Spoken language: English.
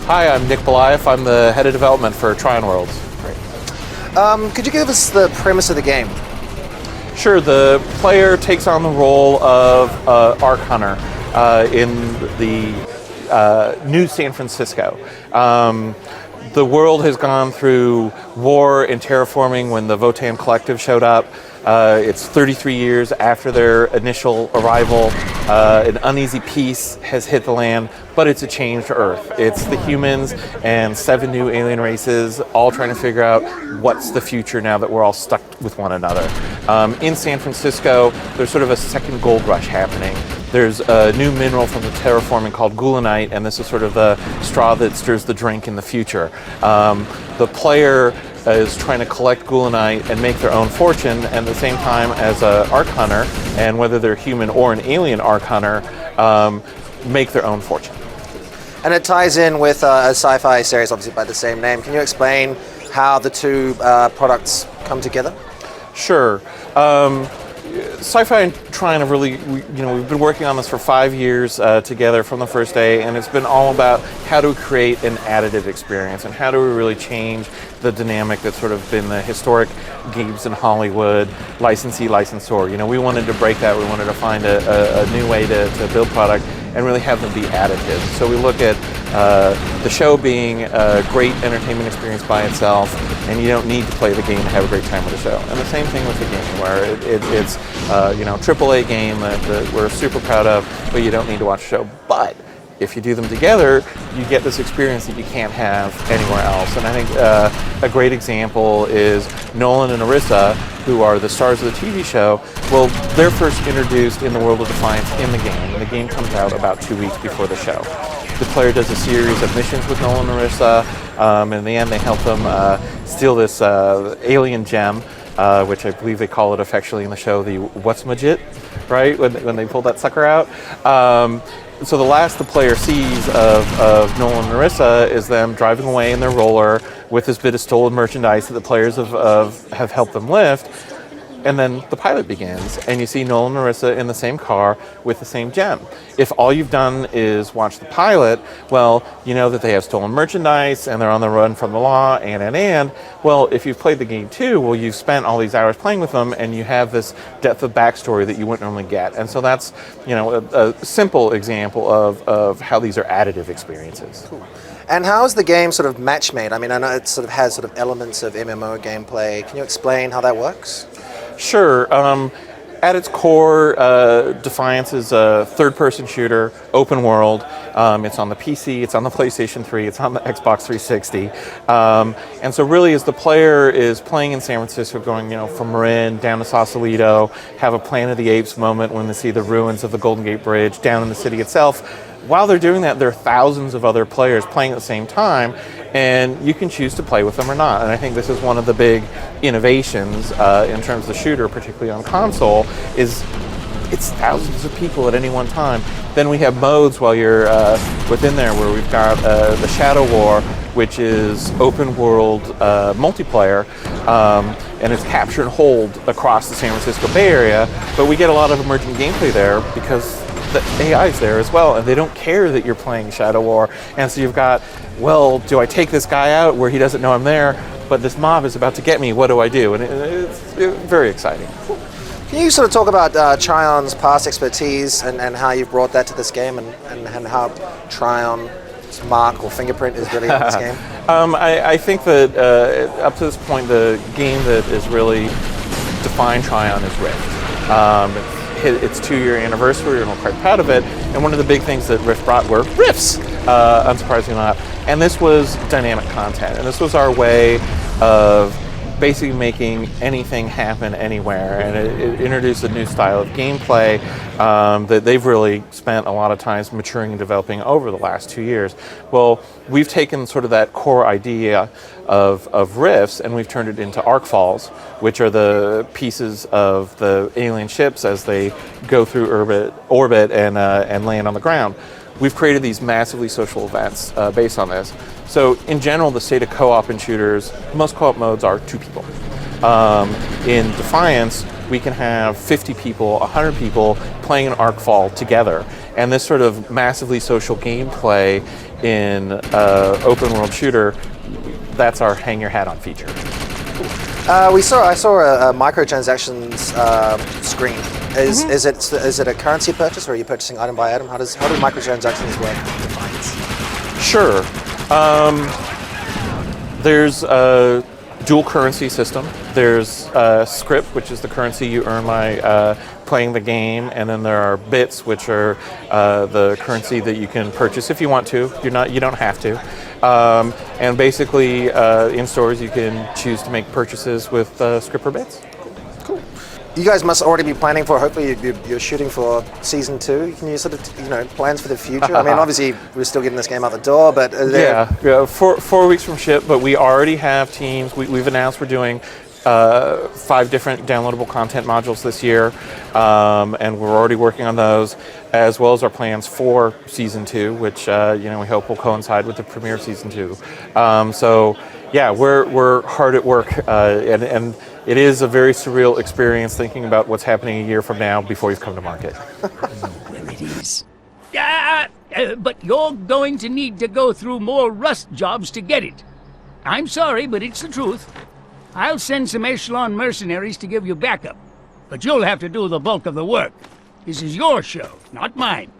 Hi, I'm Nick Beliaeff. I'm the head of development for Trion Worlds. Could you give us the premise of the game? Sure, the player takes on the role of Ark Hunter in the new San Francisco. The world has gone through war and terraforming when the Votan Collective showed up. It's 33 years after their initial arrival. An uneasy peace has hit the land, but it's a changed Earth. It's the humans and 7 new alien races all trying to figure out what's the future now that we're all stuck with one another. In San Francisco, there's sort of a second gold rush happening. There's a new mineral from the terraforming called goulanite, and this is sort of the straw that stirs the drink in the future. The player is trying to collect goulanite and make their own fortune, and at the same time as an Ark Hunter, and whether they're human or an alien Ark Hunter, make their own fortune. And it ties in with a sci-fi series, obviously by the same name. Can you explain how the two products come together? Sure. Sci-Fi and Trion have really, we've been working on this for 5 years together from the first day, and it's been all about how to create an additive experience and how do we really change the dynamic that's sort of been the historic games in Hollywood, licensee, licensor. We wanted to break that. We wanted to find a new way to build product and really have them be additive. So we look at the show being a great entertainment experience by itself, and you don't need to play the game to have a great time with the show. And the same thing with the game, where it's AAA game that we're super proud of, but you don't need to watch the show. But if you do them together, you get this experience that you can't have anywhere else. And I think a great example is Nolan and Arissa, who are the stars of the TV show. Well, they're first introduced in the world of Defiance in the game, and the game comes out about 2 weeks before the show. The player does a series of missions with Nolan and Arissa, and in the end they help them steal this alien gem, which I believe they call it affectionately in the show the What's Majit, right, when they pull that sucker out. So the last the player sees of Nolan and Arissa is them driving away in their roller with this bit of stolen merchandise that the players have helped them lift. And then the pilot begins, and you see Nolan and Arissa in the same car with the same gem. If all you've done is watch the pilot, well, you know that they have stolen merchandise, and they're on the run from the law, and. Well, if you've played the game too, well, you've spent all these hours playing with them, and you have this depth of backstory that you wouldn't normally get. And so that's, a simple example of how these are additive experiences. Cool. And how is the game sort of match made? I mean, I know it sort of has sort of elements of MMO gameplay. Can you explain how that works? Sure. At its core, Defiance is a third-person shooter, open world. It's on the PC, it's on the PlayStation 3, it's on the Xbox 360. And so really, as the player is playing in San Francisco, going from Marin down to Sausalito, have a Planet of the Apes moment when they see the ruins of the Golden Gate Bridge down in the city itself. While they're doing that, there are thousands of other players playing at the same time, and you can choose to play with them or not. And I think this is one of the big innovations in terms of the shooter, particularly on console, is it's thousands of people at any one time. Then we have modes while you're within there where we've got the Shadow War, which is open world multiplayer, and it's capture and hold across the San Francisco Bay Area, but we get a lot of emergent gameplay there because the AI's there as well, and they don't care that you're playing Shadow War. And so you've got, well, do I take this guy out where he doesn't know I'm there, but this mob is about to get me, what do I do? And it's very exciting. Can you sort of talk about Trion's past expertise and how you've brought that to this game and how Trion's mark or fingerprint is really on this game? I think that up to this point, the game that has really defined Trion is Rift. Hit its 2-year anniversary, and we're quite proud of it. And one of the big things that Rift brought were riffs, unsurprisingly not. And this was dynamic content, and this was our way of basically making anything happen anywhere. And it introduced a new style of gameplay that they've really spent a lot of time maturing and developing over the last 2 years. Well, we've taken sort of that core idea of rifts, and we've turned it into arc falls, which are the pieces of the alien ships as they go through orbit and land on the ground. We've created these massively social events based on this. So in general, the state of co-op in shooters, most co-op modes are 2 people. In Defiance, we can have 50 people, 100 people playing an arc fall together. and this sort of massively social gameplay in open world shooter, that's our hang your hat on feature. I saw a microtransactions screen. Is it a currency purchase, or are you purchasing item by item? How do microtransactions work? Sure. There's a dual currency system. There's script, which is the currency you earn by playing the game, and then there are bits, which are the currency that you can purchase if you want to. You don't have to. And basically, in stores, you can choose to make purchases with script or bits. Cool. You guys must already be planning for. Hopefully, you're shooting for season 2. Can you sort of, plans for the future? I mean, obviously, we're still getting this game out the door, but yeah. 4 weeks from ship, but we already have teams. We've announced we're doing 5 different downloadable content modules this year, and we're already working on those, as well as our plans for season 2, which we hope will coincide with the premiere of season 2. So yeah, we're hard at work, and it is a very surreal experience thinking about what's happening a year from now before you've come to market. Well, it is. But you're going to need to go through more Rust jobs to get it. I'm sorry, but it's the truth. I'll send some Echelon mercenaries to give you backup, but you'll have to do the bulk of the work. This is your show, not mine.